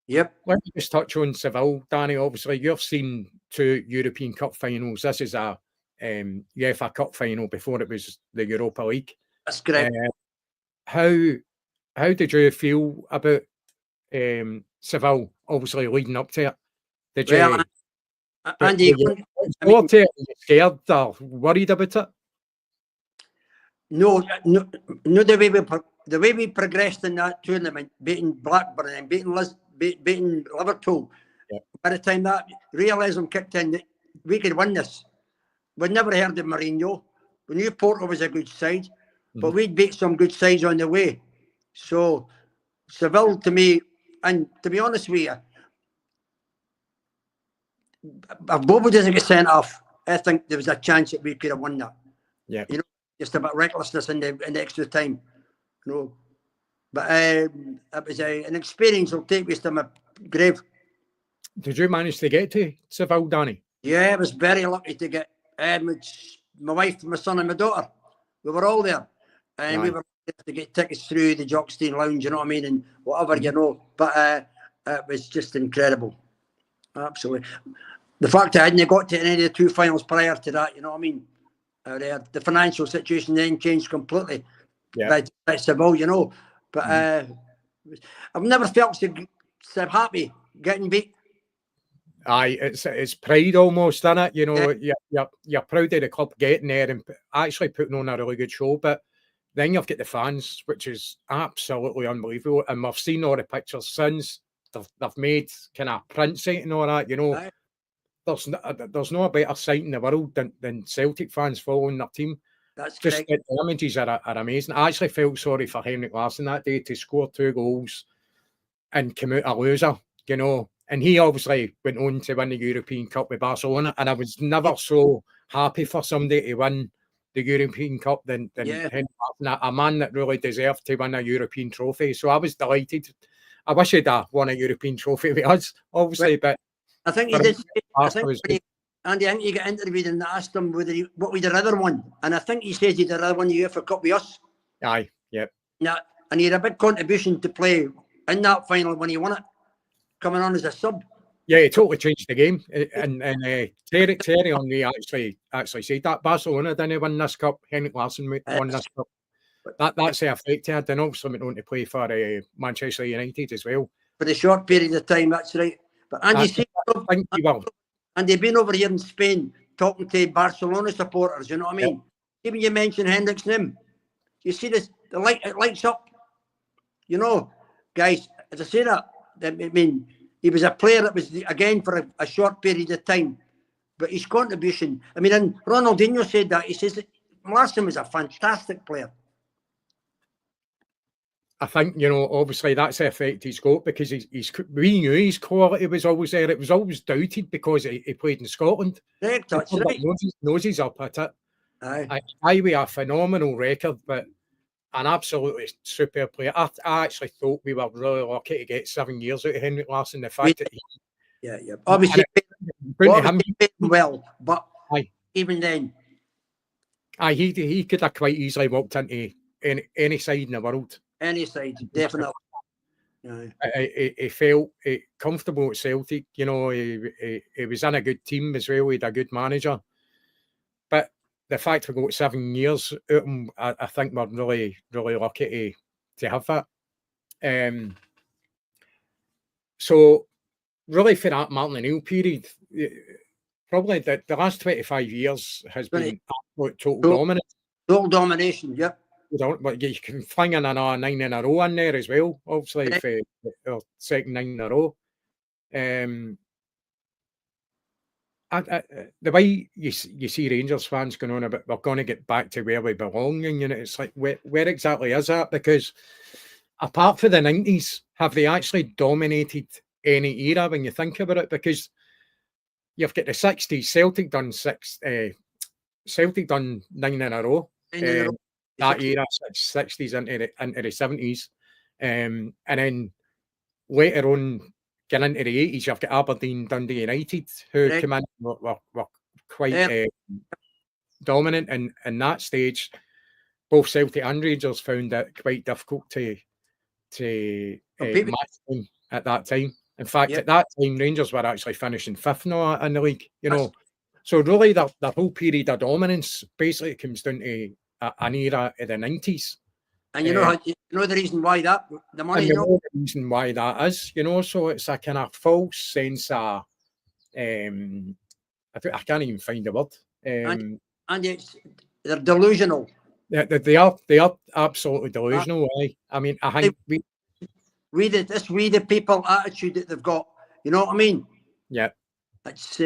Yep. Let me just touch on Seville, Danny. Obviously, you've seen 2 European Cup finals. This is a UEFA Cup final before it was the Europa League. That's correct. How did you feel about Seville, obviously leading up to it? Did you? Andy, were you scared or worried about it? No. The way we progressed in that tournament, beating Blackburn and beating Liverpool. Yep. By the time that realism kicked in, that we could win this. We'd never heard of Mourinho. We knew Porto was a good side, but we'd beat some good sides on the way. So Seville, to me, and to be honest with you, if Bobo doesn't get sent off, I think there was a chance that we could have won that. Yeah. You know, just a bit of recklessness in the extra time. You know. But it was an experience that'll take us to my grave. Did you manage to get to Seville, Danny? Yeah, I was very lucky to get my wife, my son and my daughter. We were all there. And we were there to get tickets through the Jock Stein lounge, you know what I mean, and whatever, you know. But it was just incredible. Absolutely. The fact that I hadn't got to any of the 2 finals prior to that, you know what I mean. The financial situation then changed completely. Yeah. By Seville, you know. But I've never felt so happy getting beat. Aye, it's pride almost, isn't it? You know, you're proud of the club getting there and actually putting on a really good show. But then you've got the fans, which is absolutely unbelievable. And we've seen all the pictures since. They've made kind of prints out and all that, you know. Aye. There's no better sight in the world than Celtic fans following their team. That's just correct. the images are amazing. I actually felt sorry for Henrik Larsson that day to score 2 goals and come out a loser, you know. And he obviously went on to win the European Cup with Barcelona. And I was never so happy for somebody to win the European Cup than Henrik Larsson, a man that really deserved to win a European trophy. So I was delighted. I wish he'd won a European trophy with us, obviously, but I think he did. I think he got interviewed and asked him what we'd rather won. And I think he said he'd rather won the UEFA Cup with us. Aye, yep. Yeah, and he had a big contribution to play in that final when he won it, coming on as a sub. Yeah, he totally changed the game. And Terry on me actually said that Barcelona didn't win this cup. Henrik Larsson won this cup. That's the effect he had. And obviously went on to play for Manchester United as well. For the short period of time, that's right. But Andy, and they've been over here in Spain talking to Barcelona supporters, you know what I mean? Yep. Even you mention Hendrik's name. You see this, it lights up. You know, guys, as I say that, I mean, he was a player that was, again, for a short period of time. But his contribution, I mean, and Ronaldinho said that. He says that Larsson was a fantastic player. I think, you know, obviously that's the effect he's got because we knew his quality was always there. It was always doubted because he played in Scotland. Correct, that's right. Noses up at it. Aye. We a phenomenal record, but an absolutely super player. I actually thought we were really lucky to get 7 years out of Henrik Larsson. The fact that obviously paid well, but even then, he could have quite easily walked into any side in the world. Any side, definitely. He felt comfortable at Celtic. You know, he was in a good team as well. He had a good manager. But the fact we got 7 years out of him, I think we're really, really lucky to have that. So, really, for that Martin O'Neill period, probably the last 25 years has been total dominance. Total domination, yep. But you can fling in another 9 in a row in there as well, obviously, for our second 9 in a row. the way you see Rangers fans going on about we're going to get back to where we belong, and it's like where exactly is that? Because apart from the 90s, have they actually dominated any era when you think about it? Because you've got the 60s, Celtic done 9 in a row. That era, 60s into the 70s, and then later on, getting into the 80s, you've got Aberdeen, Dundee United, who came in were quite dominant in that stage. Both Celtic and Rangers found it quite difficult to match them at that time. In fact, at that time, Rangers were actually finishing 5th now in the league, So really, the whole period of dominance basically comes down to an era of the 90s. And you know the reason why that? The money, the reason why that is, so it's a kind of false sense of, I can't even find the word. And they're delusional. They are absolutely delusional. I mean, I think we the people attitude that they've got. You know what I mean? Yeah. It's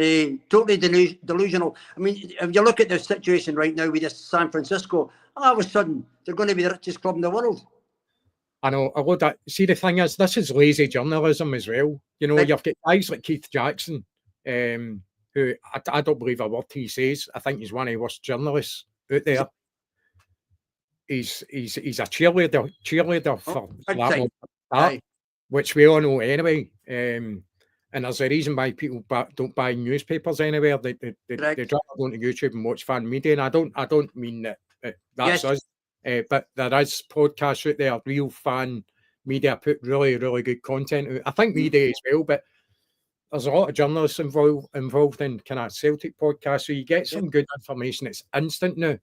totally delusional. I mean, if you look at the situation right now with this San Francisco, all of a sudden they're going to be the richest club in the world. I know. I would see. The thing is, this is lazy journalism as well. You've got guys like Keith Jackson, who I don't believe a word he says. I think he's one of the worst journalists out there. He's a cheerleader for that, which we all know anyway. And there's a reason why people don't buy newspapers anywhere. They rather go to YouTube and watch fan media. And I don't mean that that's us, but there is podcasts out there, real fan media put really, really good content out. I think we do as well, but there's a lot of journalists involved in kind of Celtic podcasts, so you get some good information. It's instant now.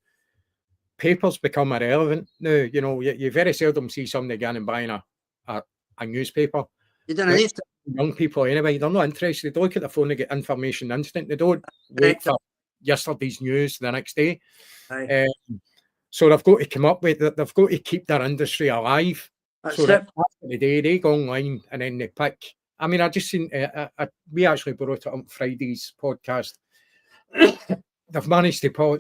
Papers become irrelevant now. You very seldom see somebody going and buying a newspaper. You don't need to. Young people anyway, they're not interested. They look at the phone and get information instant. They don't wait for yesterday's news the next day. So they've got to come up with it. They've got to keep their industry alive. So that after the day, they go online and then they pick. I mean, I just seen, we actually brought it on Friday's podcast. They've managed to pull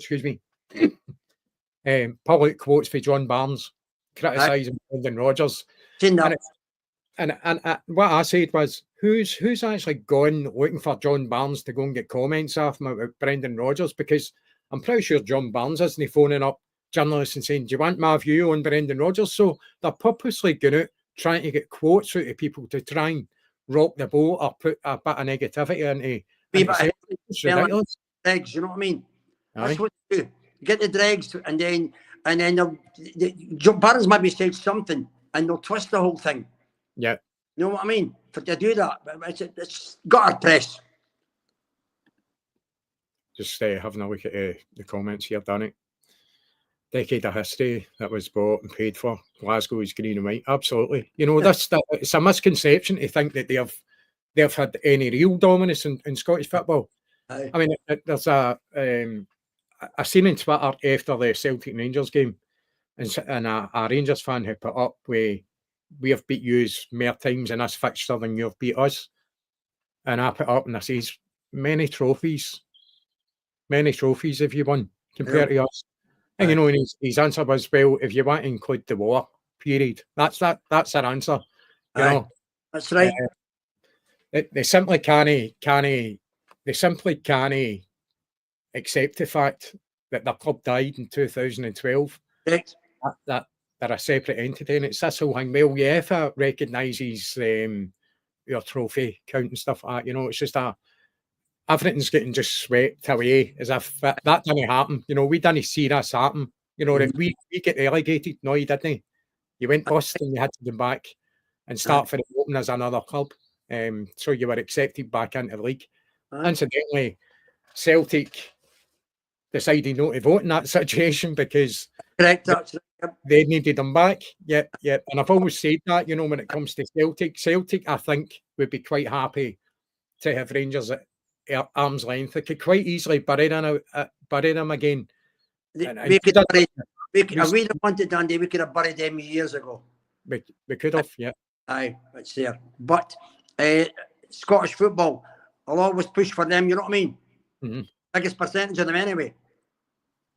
public quotes for John Barnes criticising Brendan Rodgers. And what I said was, who's actually gone looking for John Barnes to go and get comments off him about Brendan Rodgers? Because I'm pretty sure John Barnes isn't phoning up journalists and saying, do you want my view on Brendan Rodgers? So they're purposely going out trying to get quotes out of people to try and rock the boat or put a bit of negativity into it's ridiculous. Dregs, you know what I mean? That's what they do. Get the dregs, and then John Barnes maybe said something and they'll twist the whole thing. Yeah. You know what I mean? For to do that, it's got our press. Just having a look at the comments here, Danny. Decade of history that was bought and paid for. Glasgow is green and white. Absolutely. It's a misconception to think that they've had any real dominance in Scottish football. I mean, there's a seen on Twitter after the Celtic Rangers game, and a Rangers fan who put up we have beat you more times in this fixture than you've beat us. And I put up and I says, many trophies have you won compared to us. And and his answer was, well, if you want to include the war period, that's our answer. That's right. They simply can't accept the fact that their club died in 2012. Correct. That they're a separate entity, and it's this whole thing. Well, UEFA recognises your trophy count and stuff like that. It's just everything's getting just swept away as if that didn't happen. We didn't see this happen. If we get relegated, no, you didn't. You went bust and you had to come back and start for the open as another club. So you were accepted back into the league. Incidentally, Celtic decided not to vote in that situation because they needed them back. Yeah. And I've always said that, when it comes to Celtic, I think would be quite happy to have Rangers at arm's length. They could quite easily bury them again. We could have really wanted Dundee, we could have buried them years ago. We could have, yeah. Aye, it's there. But Scottish football, I'll always push for them, you know what I mean? Biggest percentage of them anyway.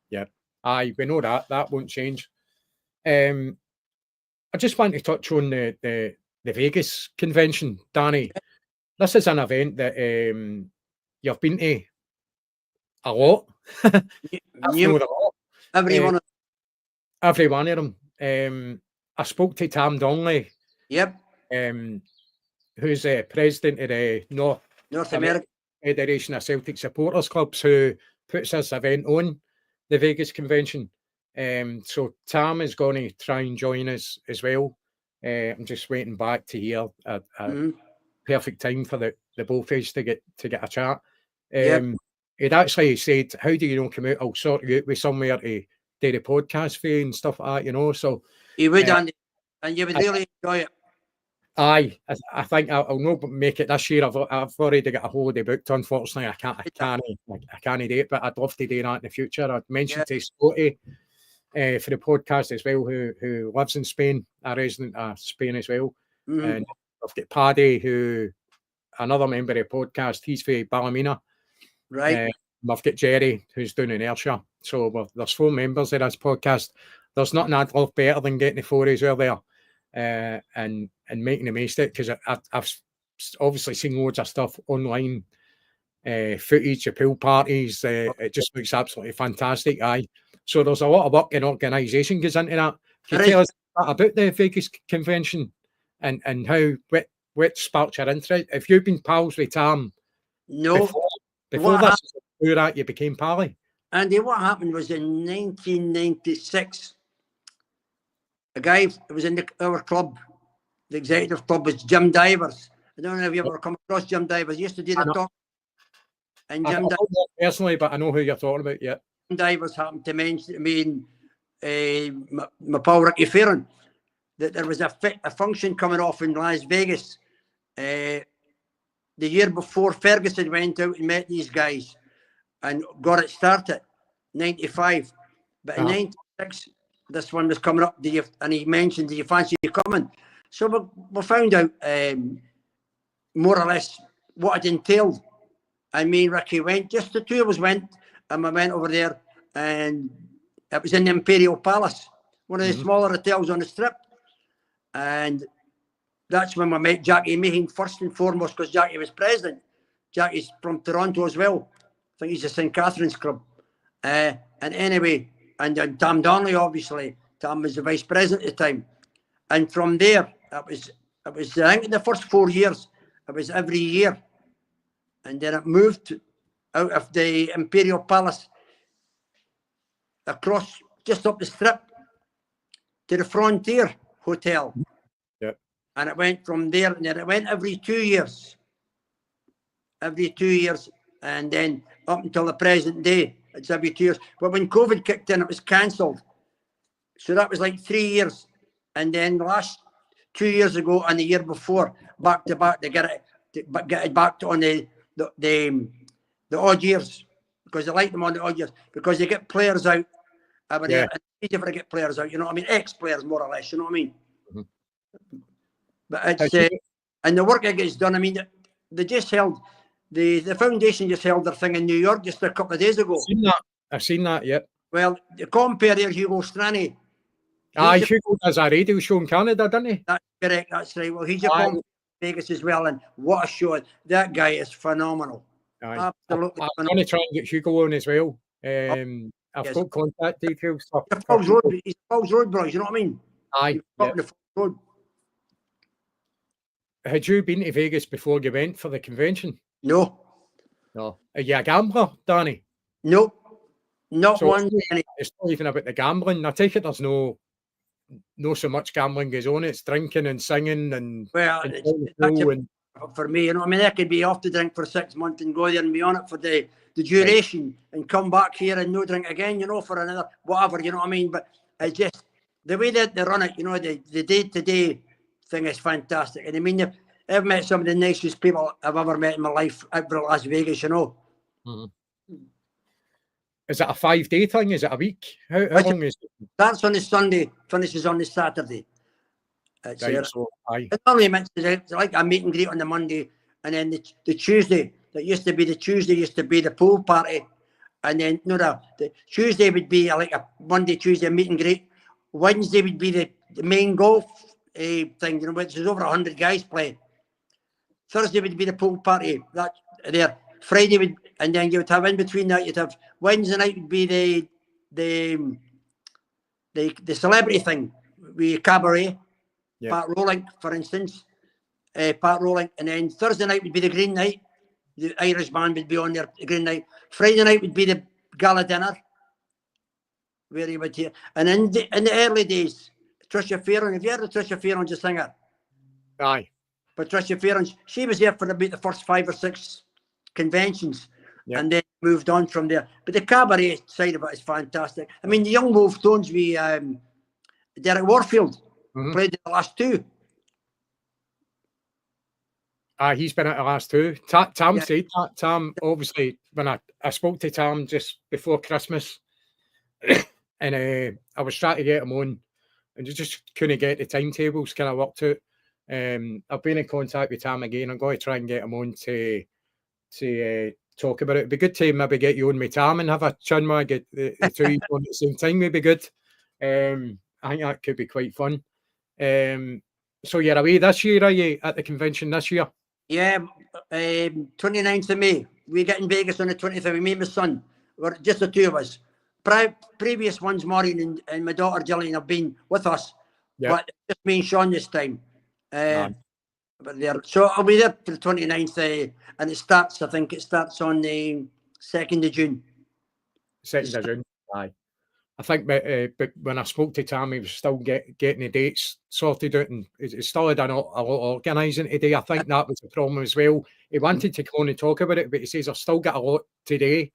Yeah. Aye, we know that. That won't change. I just want to touch on the Vegas convention, Danny. This is an event that you've been to a lot. Every one of Every one of them. I spoke to Tam Donnelly. Yep. Who's the president of the North American Federation of Celtic Supporters Clubs, who puts this event on, the Vegas convention. So Tam is going to try and join us as well. I'm just waiting back to hear a perfect time for the both of us to get a chat. He'd actually said, "How do you come out? I'll sort you out with somewhere to do the podcast for you and stuff like that, So he would, Andy, and you would really enjoy it. Aye, I think I'll not make it this year. I've already got a holiday booked. Unfortunately, I can't do it, but I'd love to do that in the future. I'd mentioned to Scotty for the podcast as well, who lives in Spain, a resident of Spain as well. And I've got Paddy, who another member of the podcast. He's for Ballymena, right? I've got Jerry, who's down in Ayrshire. So there's 4 members of this podcast. There's nothing I'd love better than getting the 4 of us out there. And making the most of it, because I've obviously seen loads of stuff online, footage of pool parties. It just looks absolutely fantastic. Aye, so there's a lot of work and organisation goes into that. Can you tell us about the Vegas convention and how what sparked your interest? If you've been pals with Tam, no, before that you became pally. And what happened was in 1996. A guy who was in our club, the executive club, was Jim Divers. I don't know if you ever come across Jim Divers. He used to do the talk. And Jim Divers, personally, but I know who you're talking about. Yeah, Jim Divers happened to mention to me and my pal Ricky Farron that there was a function coming off in Las Vegas the year before Ferguson went out and met these guys and got it started, 95. But in 96. This one was coming up, and he mentioned, "Do you fancy coming?" So we found out more or less what it entailed. I mean, Ricky went, just the 2 of us went, and we went over there, and it was in the Imperial Palace, one of the smaller hotels on the strip. And that's when we met Jackie Meehan first and foremost, because Jackie was president. Jackie's from Toronto as well. I think he's a St. Catherine's Club. And anyway, and then Tam Donnelly, obviously. Tam was the vice president at the time. And from there, it was I think in the first 4 years, it was every year. And then it moved out of the Imperial Palace across, just up the strip, to the Frontier Hotel. Yeah. And it went from there, and then it went every 2 years. Every 2 years. And then up until the present day, it's every 2 years. But when COVID kicked in, it was cancelled. So that was like 3 years. And then the last 2 years ago and the year before, back to back, to get it back to on the odd years, because they like them on the odd years, because they get players out. It's easy for to get players out, you know what I mean? Ex-players, more or less, you know what I mean? But it's and the work that gets done. I mean, they just held the foundation just held their thing in New York just a couple of days ago. I've seen that. Yeah. Well, the compare there, Hugo Strani. Hugo does a radio show in Canada, doesn't he? That's correct. That's right. Well, he's a compare in Vegas as well, and what a show! That guy is phenomenal. Absolutely. I'm going to try and get Hugo on as well. I've got contact details. He's Falls Road boys, you know what I mean? Aye. The road. Had you been to Vegas before you went for the convention? No. Are you a gambler, Danny? No. Not one. It's not even about the gambling. I take it there's no so much gambling goes on. It's drinking and singing and for me, you know, I mean, I could be off to drink for 6 months and go there and be on it for the duration and come back here and no drink again, you know, for another whatever, you know what I mean? But it's just the way that they run it, you know, the day-to-day thing is fantastic. And I mean, I've met some of the nicest people I've ever met in my life out of Las Vegas, you know. Is it a 5-day thing? Is it a week? How long is it? Starts on the Sunday, finishes on the Saturday. It's normally it's like a meet and greet on the Monday, and then the Tuesday that used to be the Tuesday, used to be the pool party. And then, the Tuesday would be like a Monday, Tuesday meet and greet. Wednesday would be the main golf thing, which is over 100 guys play. Thursday would be the pool party. That there. Friday would, and then you would have in between that, you'd have Wednesday night would be the celebrity thing, with cabaret, Pat Rolling, for instance. Pat Rolling. And then Thursday night would be the green night. The Irish band would be on there, the green night. Friday night would be the gala dinner, where you would hear. And in the early days, Tricia Farron, have you heard of Tricia Farron, the singer? Aye. Patricia Farron, she was there for about the first 5 or 6 conventions, and then moved on from there. But the cabaret side of it is fantastic. I mean, the young Wolf Tones, we Derek Warfield played the last 2. He's been at the last 2. Tam said that. Tam, obviously, when I spoke to Tam just before Christmas, and I was trying to get him on, and just couldn't get the timetables kind of worked out. I've been in contact with Tam again. I'm going to try and get him on to talk about it. It'd be good to maybe get you on with Tam and have a chin while I get the 2 on at the same time. Maybe good. I think that could be quite fun. So you're away this year, are you, at the convention this year? Yeah, 29th of May. We get in Vegas on the 20th of May. Me and my son. We're just the 2 of us. Previous ones, Maureen and my daughter Gillian, have been with us. But just me and Sean this time. But so I'll be there for the 29th, and I think it starts on the 2nd of June. 2nd of June, aye. I think but when I spoke to Tam, he was still getting the dates sorted out, and he still had a lot of organising today. I think that was the problem as well. He wanted to come on and talk about it, but he says, I've still got a lot today,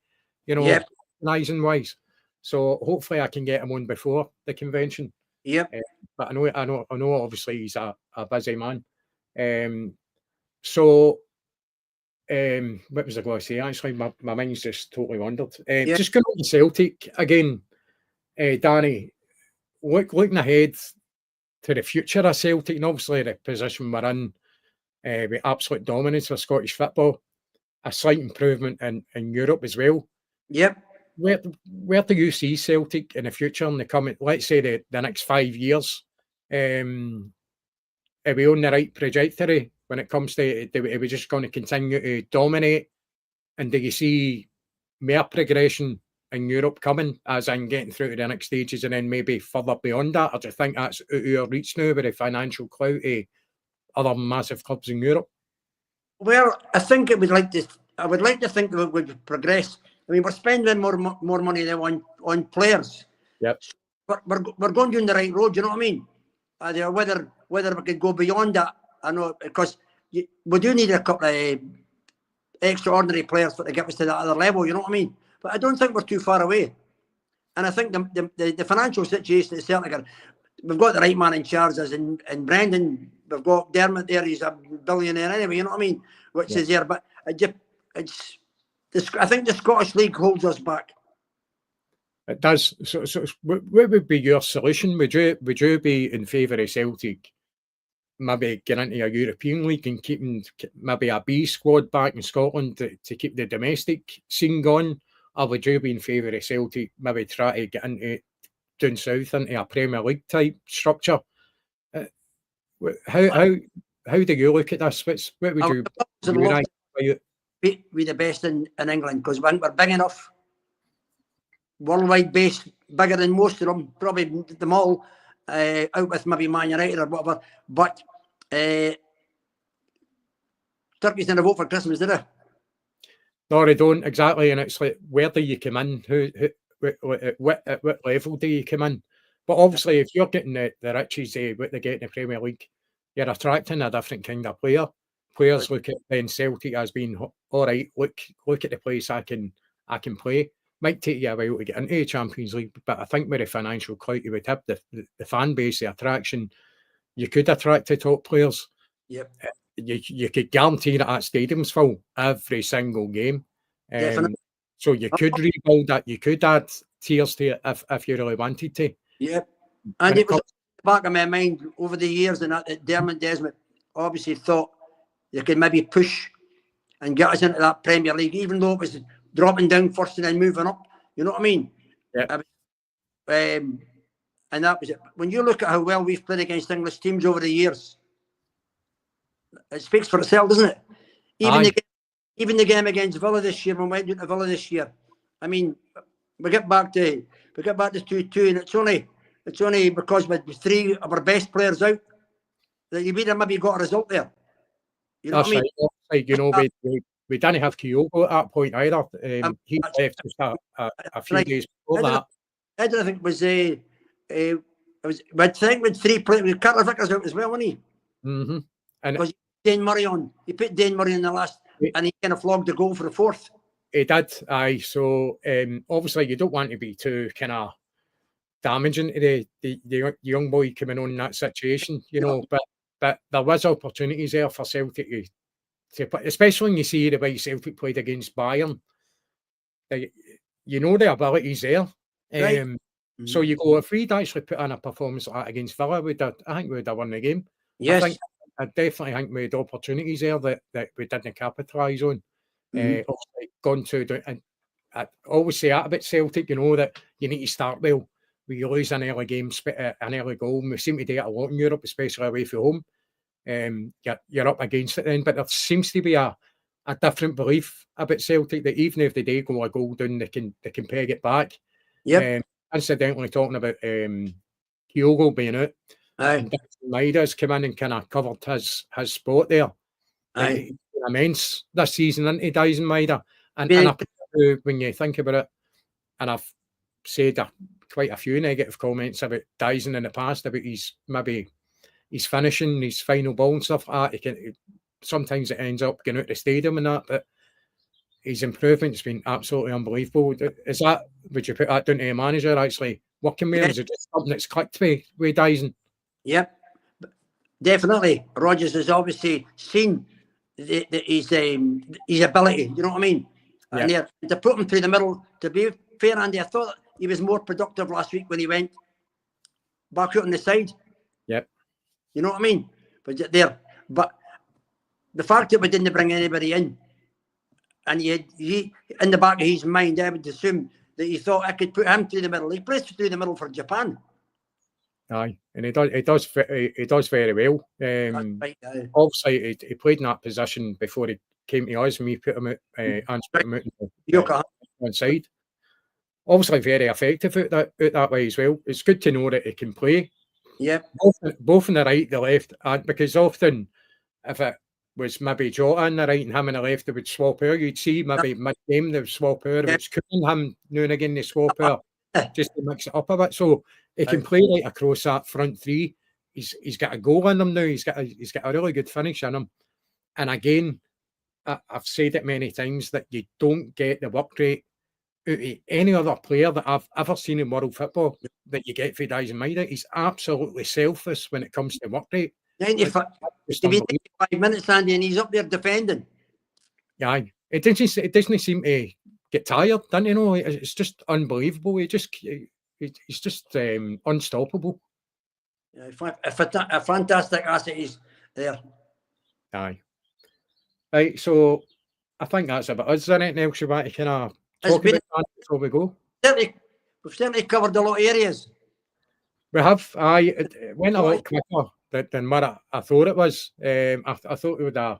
organising wise. So hopefully I can get him on before the convention. Yep. But I know. Obviously, he's a busy man. What was I going to say? Actually, my mind's just totally wandered. Just going on to Celtic again, Danny. Looking ahead to the future of Celtic, and obviously the position we're in, with absolute dominance of Scottish football, a slight improvement in Europe as well. Yep. Where do you see Celtic in the future, in the coming, let's say, the next 5 years? Are we on the right trajectory when it comes to, are we just going to continue to dominate? And do you see more progression in Europe coming, as in getting through to the next stages and then maybe further beyond that? Or do you think that's out of our reach now with the financial clout of other massive clubs in Europe? Well, I think I would like to think that we would progress. I mean, we're spending more money now on players. Yep. We're going down the right road. You know what I mean? Whether we could go beyond that, I know, because we do need a couple of extraordinary players to get us to that other level. You know what I mean? But I don't think we're too far away. And I think the financial situation is certainly good. We've got the right man in charge, as in Brendan. We've got Dermot there. He's a billionaire anyway. You know what I mean? Which is there, but I think the Scottish League holds us back. It does. So what would be your solution? Would you be in favour of Celtic maybe getting into a European league and keeping maybe a B squad back in Scotland to keep the domestic scene going? Or would you be in favour of Celtic maybe try to get into down south into a Premier League type structure? How do you look at this? What would you be the best in England, because we're big enough, worldwide based, bigger than most of them, probably them all, out with maybe Man United or whatever. But Turkey's didn't vote for Christmas, did they? No, they don't, exactly. And it's like, where do you come in? At what level do you come in? But obviously, if you're getting the riches, what they get in the Premier League, you're attracting a different kind of player. Players look at then Celtic as being, all right, look at the place I can play. Might take you a while to get into the Champions League, but I think with the financial clout you would have, the fan base, the attraction, you could attract the top players. Yep. You could guarantee that stadium's full every single game. So you could rebuild that. You could add tiers to it if you really wanted to. Yep. And it was back in my mind over the years, and that Dermot Desmond obviously thought you could maybe push and get us into that Premier League, even though it was dropping down first and then moving up. You know what I mean? Yeah. And that was it. When you look at how well we've played against English teams over the years, it speaks for itself, doesn't it? Even the game against Villa this year, when we went to Villa this year, I mean, we get back to 2-2, and it's only because with 3 of our best players out that you maybe got a result there. You know what I mean? Right. You know, we didn't have Kyogo at that point either. He left just a few days before that. I don't think it was with 3 players, with Carter Vickers out as well, wasn't he? Mm-hmm. And because Dane Murray on. He put Dane Murray in the last, and he kind of flogged the goal for the 4th. He did, aye. So obviously you don't want to be too kind of damaging to the young boy coming on in that situation, you know. But there was opportunities there for Celtic to put, especially when you see the way Celtic played against Bayern. You know the ability's there. Right. So you go, if we'd actually put in a performance like that against Villa, I think we'd have won the game. Yes. I definitely think we had opportunities there that we didn't capitalise on. Obviously gone to, and I always say that about Celtic, you know, that you need to start well. We lose an early game, an early goal, and we seem to do it a lot in Europe, especially away from home. You're up against it then, but there seems to be a different belief about Celtic that even if they do go a goal down, they can peg it back. Yep. Incidentally, talking about Kyogo being out, and Maida's come in and kind of covered his spot there. He's been immense this season, isn't he, Dyson Maida? And when you think about it, and I've said quite a few negative comments about Dyson in the past about his finishing, his final ball and stuff like that. Sometimes it ends up going out the stadium and that, but his improvement's been absolutely unbelievable. Would you put that down to a manager actually working with him? Is it just something that's clicked with Dyson? Yep, definitely. Rodgers has obviously seen his ability, you know what I mean? And to put him through the middle, to be fair, Andy, I thought he was more productive last week when he went back out on the side. Yep. You know what I mean? But the fact that we didn't bring anybody in, and he in the back of his mind, I would assume that he thought I could put him through the middle. He plays through the middle for Japan. Aye, and he does very well. Obviously, he played in that position before he came to us, and we put him out, on side. Obviously, very effective out that way as well. It's good to know that he can play. Yeah, both on the right, the left, and because often if it was maybe Jota on the right and him on the left, they would swap out. You'd see maybe mid-game they would swap out. It was cool him now and again they swap out just to mix it up a bit. So he can play right across that front 3. He's got a goal in him now. He's got a really good finish in him. And again, I've said it many times that you don't get the work rate out of any other player that I've ever seen in world football that you get for Dyson Maida. He's absolutely selfless when it comes to work rate. 95 minutes, Andy, and he's up there defending. Yeah, it doesn't seem to get tired, doesn't you know? It's just unbelievable. He's just unstoppable. Yeah, a fantastic asset is there. Aye. Right, so I think that's about us. Is there anything else you want to kind of talk about before we go? We've certainly covered a lot of areas. We have. It went a lot quicker than what I thought it was. I thought it would I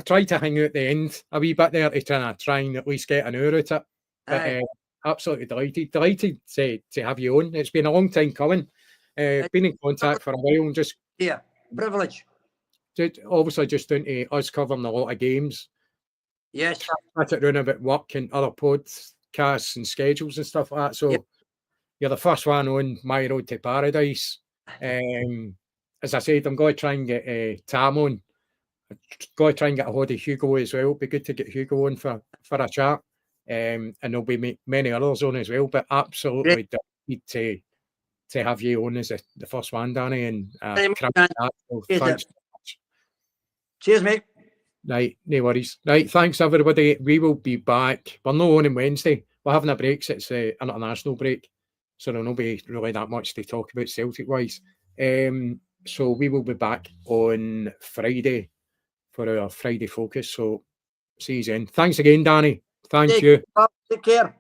tried to hang out the end a wee bit there to try and at least get an hour out of it. But absolutely delighted to have you on. It's been a long time coming. Been in contact for a while and just privilege. Obviously just down to us covering a lot of games. Yes. Chat it around about work and other podcasts and schedules and stuff like that. So you're the first one on my road to Paradise. As I said, I'm going to try and get Tam on. I'm going to try and get a hold of Hugo as well. It'd be good to get Hugo on for a chat. And there'll be many others on as well. But absolutely delighted to have you on as the first one, Danny. And thanks so much. Cheers, mate. Right, no worries. Right, thanks everybody. We will be back. We're not on Wednesday. We're having a break. So it's the international break. So there'll not be really that much to talk about Celtic-wise. So we will be back on Friday for our Friday focus. So See you then. Thanks again, Danny. Thank you. Take care.